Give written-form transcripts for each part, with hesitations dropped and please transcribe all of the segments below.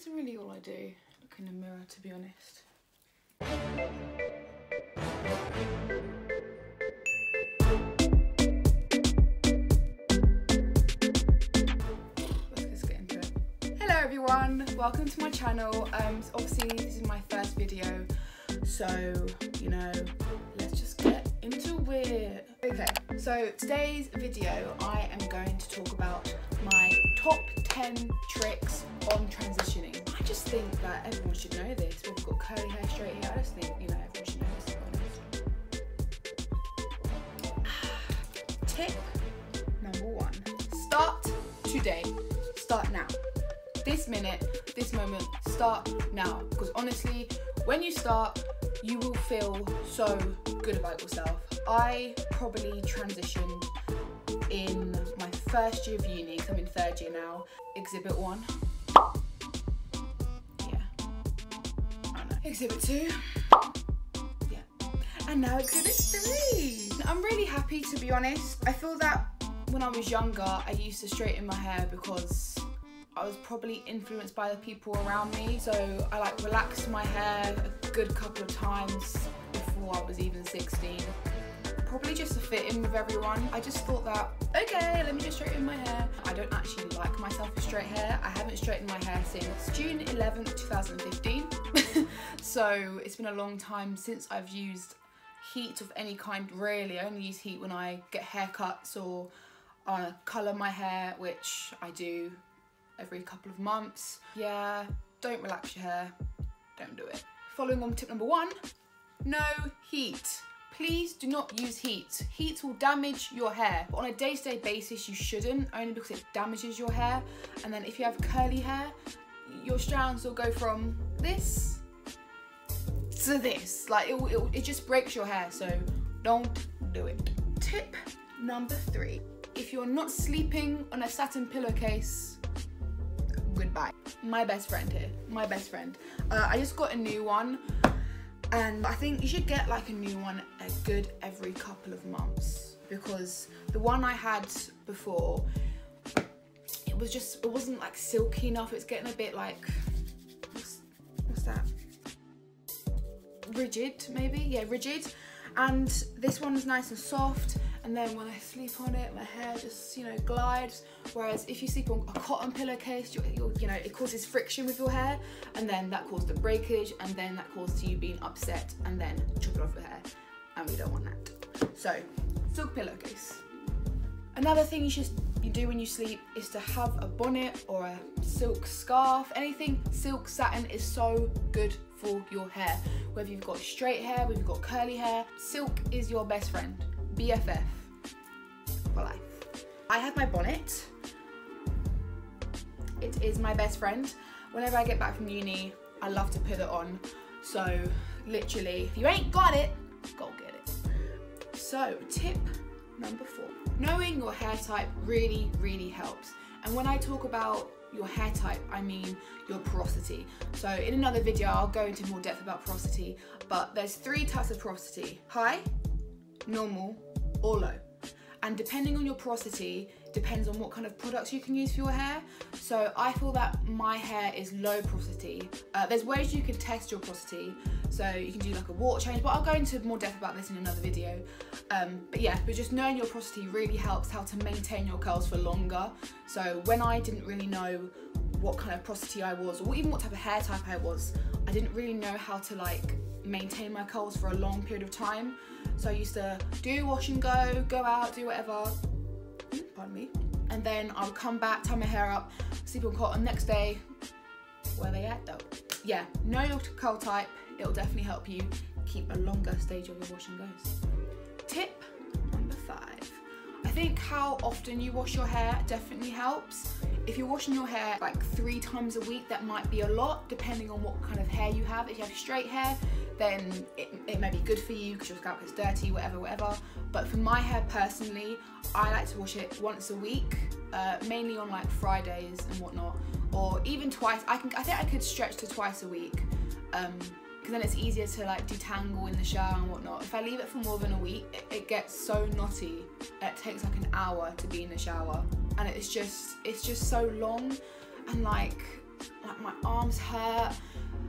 That's really all I do. Look in the mirror, to be honest. Let's get into it. Hello everyone, welcome to my channel. Obviously this is my first video, so you know, let's just get into it. Okay, so today's video I am going to talk about my top 10 tricks on transitioning. I just think that everyone should know this. We've got curly hair, straight hair. I just think, you know, everyone should know this, to be honest. Tip number 1. Start today. Start now. This minute, this moment, start now. Because honestly, when you start, you will feel so good about yourself. I probably transitioned in my first year of uni, because I'm in 3rd year now. Exhibit 1. Yeah. I don't know. Exhibit 2. Yeah. And now exhibit 3. I'm really happy, to be honest. I feel that when I was younger, I used to straighten my hair because I was probably influenced by the people around me. So I like relaxed my hair a good couple of times before I was even 16. Probably just to fit in with everyone. I just thought that, okay, let me just straighten my hair. I don't actually like myself with straight hair. I haven't straightened my hair since June 11th, 2015. So it's been a long time since I've used heat of any kind, really. I only use heat when I get haircuts or colour my hair, which I do every couple of months. Yeah, don't relax your hair, don't do it. Following on tip number 1, no heat. Please do not use heat. Heat will damage your hair. But on a day-to-day basis, you shouldn't, only because it damages your hair. And then if you have curly hair, your strands will go from this to this. Like, it just breaks your hair, so don't do it. Tip number 3. If you're not sleeping on a satin pillowcase, goodbye. My best friend here, my best friend. I just got a new one. And I think you should get like a new one a good every couple of months, because the one I had before, it wasn't like silky enough. It's getting a bit like, what's that? Rigid, maybe? Yeah, rigid. And this one was nice and soft. And then when I sleep on it, my hair just, you know, glides. Whereas if you sleep on a cotton pillowcase, you know, it causes friction with your hair, and then that causes the breakage, and then that causes you being upset, and then chop it off your hair. And we don't want that. So, silk pillowcase. Another thing you do when you sleep is to have a bonnet or a silk scarf. Anything silk satin is so good for your hair. Whether you've got straight hair, whether you've got curly hair, silk is your best friend. BFF for life. I have my bonnet. It is my best friend. Whenever I get back from uni, I love to put it on. So literally, if you ain't got it, go get it. So tip number 4. Knowing your hair type really, really helps. And when I talk about your hair type, I mean your porosity. So in another video, I'll go into more depth about porosity, but there's 3 types of porosity: high, normal, or low. And depending on your porosity, depends on what kind of products you can use for your hair. So I feel that my hair is low porosity. There's ways you can test your porosity. So you can do like a water change, but I'll go into more depth about this in another video. But yeah, but just knowing your porosity really helps how to maintain your curls for longer. So when I didn't really know what kind of porosity I was, or even what type of hair type I was, I didn't really know how to like maintain my curls for a long period of time. So I used to do wash and go out, do whatever, pardon me, and then I would come back, tie my hair up, sleep on cotton. Next day, where they at though? Yeah, know your curl type. It'll definitely help you keep a longer stage of your wash and goes. Tip number 5. I think how often you wash your hair definitely helps. If you're washing your hair like 3 times a week, that might be a lot, depending on what kind of hair you have. If you have straight hair, then it may be good for you because your scalp gets dirty, whatever. But for my hair personally, I like to wash it once a week, mainly on like Fridays and whatnot, or even twice. I think I could stretch to twice a week, because then it's easier to like detangle in the shower and whatnot. If I leave it for more than a week, it gets so knotty. It takes like an hour to be in the shower, and it's just so long, and like my arms hurt,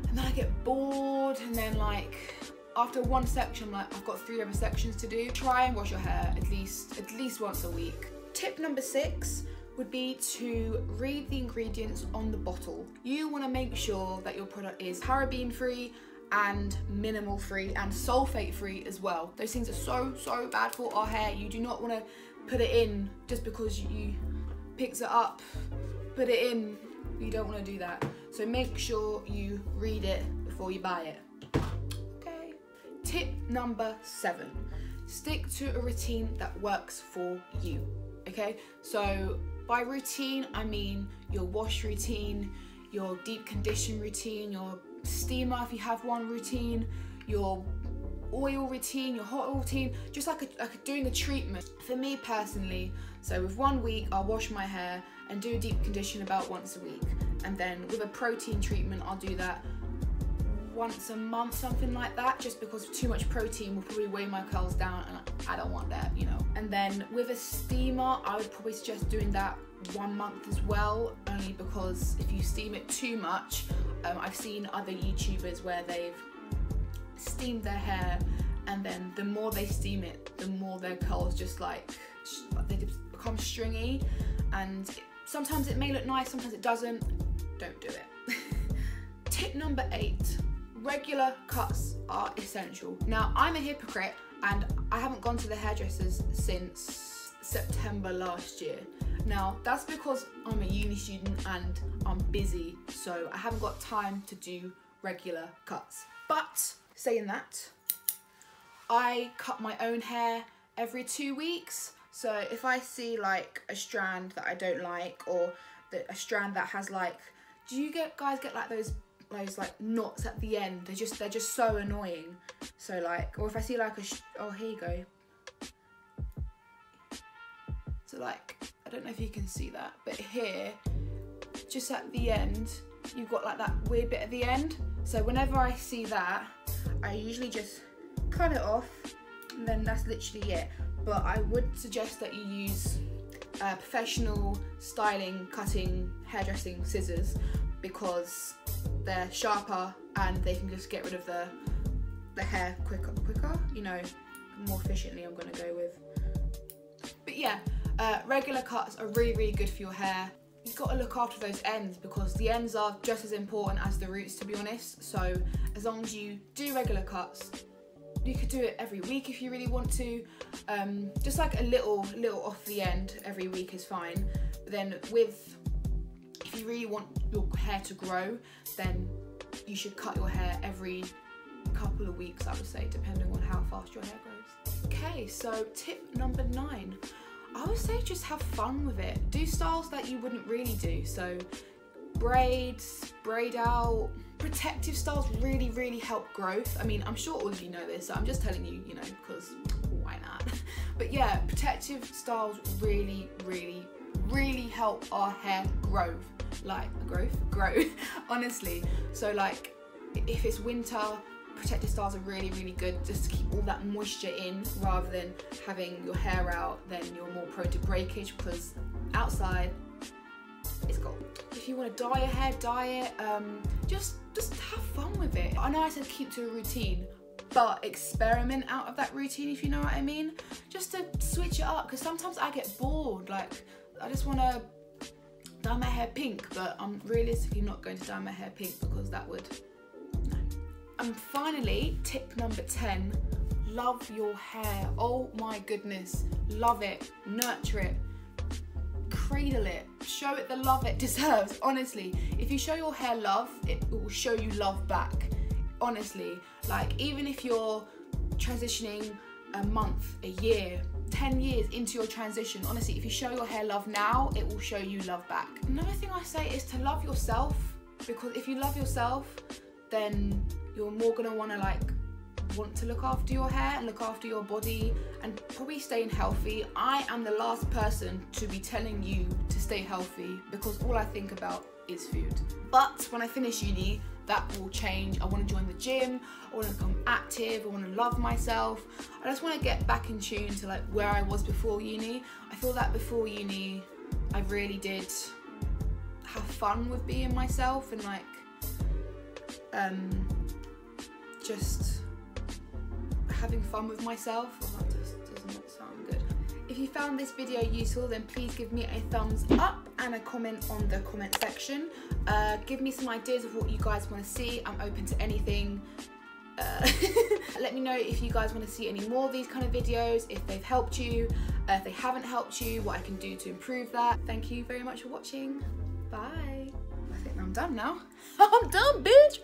and then I get bored, and then like after one section, I'm like, I've got 3 other sections to do. Try and wash your hair at least once a week. Tip number 6 would be to read the ingredients on the bottle. You want to make sure that your product is paraben free and minimal free and sulfate free as well. Those things are so bad for our hair. You do not want to put it in just because you picked it up, put it in. You don't want to do that. So make sure you read it before you buy it. Okay. Tip number 7, stick to a routine that works for you. Okay, so by routine I mean your wash routine, your deep condition routine, your steamer if you have one routine, your oil routine, your hot oil routine, just like doing a treatment. For me personally, so with 1 week I'll wash my hair and do a deep condition about once a week, and then with a protein treatment I'll do that once a month, something like that, just because too much protein will probably weigh my curls down and I don't want that, you know. And then with a steamer I would probably suggest doing that 1 month as well, only because if you steam it too much, I've seen other YouTubers where they've steamed their hair, and then the more they steam it, the more their curls just like they just become stringy, and sometimes it may look nice, sometimes it doesn't. Don't do it. Tip number 8, regular cuts are essential. Now I'm a hypocrite and I haven't gone to the hairdressers since September last year. Now that's because I'm a uni student and I'm busy, so I haven't got time to do regular cuts. But saying that, I cut my own hair every 2 weeks. So if I see like a strand that I don't like, or a strand that has like, do you guys get like those like knots at the end? They're just so annoying. So like, or if I see like oh, here you go. So like, I don't know if you can see that, but here, just at the end, you've got like that weird bit at the end. So whenever I see that, I usually just cut it off, and then that's literally it. But I would suggest that you use professional styling, cutting, hairdressing scissors, because they're sharper and they can just get rid of the hair quicker, you know, more efficiently I'm gonna go with. But yeah, regular cuts are really good for your hair. You've got to look after those ends, because the ends are just as important as the roots, to be honest. So as long as you do regular cuts, you could do it every week if you really want to. Just like a little off the end every week is fine. But then if you really want your hair to grow, then you should cut your hair every couple of weeks, I would say, depending on how fast your hair grows. Okay, so tip number 9. I would say just have fun with it. Do styles that you wouldn't really do. So braids, braid out, protective styles really help growth. I mean, I'm sure all of you know this, so I'm just telling you, you know, because why not? But yeah, protective styles really help our hair grow. Like grow, honestly. So like, if it's winter, protective styles are really good, just to keep all that moisture in, rather than having your hair out. Then you're more prone to breakage, because outside it's cold. If you want to dye your hair, dye it. Just have fun with it. I know I said keep to a routine, but experiment out of that routine, if you know what I mean. Just to switch it up, because sometimes I get bored. Like, I just want to dye my hair pink, but I'm realistically not going to dye my hair pink, because that would, no. And finally, tip number 10, love your hair. Oh my goodness, love it, nurture it, cradle it, show it the love it deserves. Honestly, if you show your hair love, it will show you love back. Honestly, like, even if you're transitioning a month, a year, 10 years into your transition, honestly, if you show your hair love now, it will show you love back. Another thing I say is to love yourself, because if you love yourself, then you're more gonna want to look after your hair and look after your body, and probably staying healthy. I am the last person to be telling you to stay healthy, because all I think about is food. But when I finish uni, that will change. I want to join the gym, I want to become active, I want to love myself. I just want to get back in tune to like where I was before uni. I feel that before uni I really did have fun with being myself and like just having fun with myself. Well, that just does not sound good. If you found this video useful, then please give me a thumbs up and a comment on the comment section. Give me some ideas of what you guys want to see. I'm open to anything. Let me know if you guys want to see any more of these kind of videos, if they've helped you, if they haven't helped you, what I can do to improve that. Thank you very much for watching. Bye. I think I'm done now. I'm done, bitch.